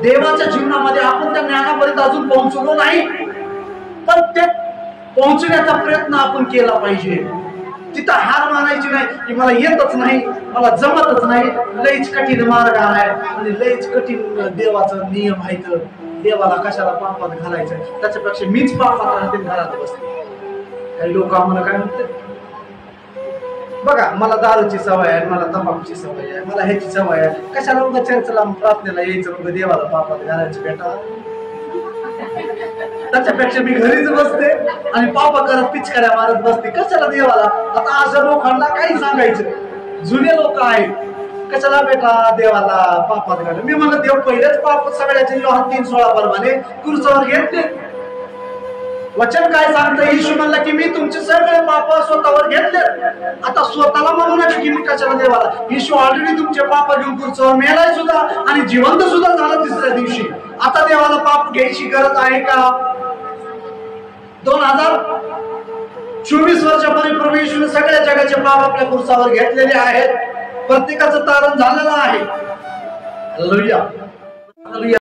देवाच्या जीवनामध्ये आपण त्या ज्ञानापर्यंत अजून पोहोचलो नाही, पण ते पोहोचण्याचा प्रयत्न आपण केला पाहिजे. तिथं हार मानायची नाही की मला येतच नाही, मला जमतच नाही, लयच कठीण मार्ग आहे आणि लयच कठीण देवाचा नियम आहे, तर देवाला कशाला पापात घालायचं, त्याच्यापेक्षा मीच पापात राहते घरात बसते. काही लोक आम्हाला काय म्हणतात, बघा मला दारूची सवय आहे, मला तंबाखूची सवय आहे, मला ह्याची सवय आहे, कशाला उगा चर्चला प्रार्थनेला यायचं, उगा देवाला पापात घालायचं बेटा, त्याच्यापेक्षा मी घरीच बसते आणि पापा करत पिचकाऱ्या मारत बसते, कशाला देवाला. आता अशा लोकांना काही सांगायचं, जुने लोक आहेत, कशाला बेटा देवाला पापात घाल. मी म्हणलं देव पहिलेच पाप सगळ्याचे योहान 3:16 प्रमाणे कुर्चावर घेतले. वचन काय सांगतं, येशू म्हणला की मी तुमचे सगळे पाप स्वतःवर घेतले, आता स्वतःला म्हणू नका की मी कशाला देवाला. येशू ऑलरेडी तुमचे पाप घेऊन कुर्चावर मेलाय सुद्धा आणि जिवंत सुद्धा झाला तिसऱ्या दिवशी. आता देवाला पाप घ्यायची गरज आहे का? 2024 वर्षापूर्वी प्रभू येशूने सगळ्या जगाचे पाप आपल्या कुर्चावर घेतलेले आहेत, प्रत्येकाचं तारण झालेलं आहे. हालेलुया.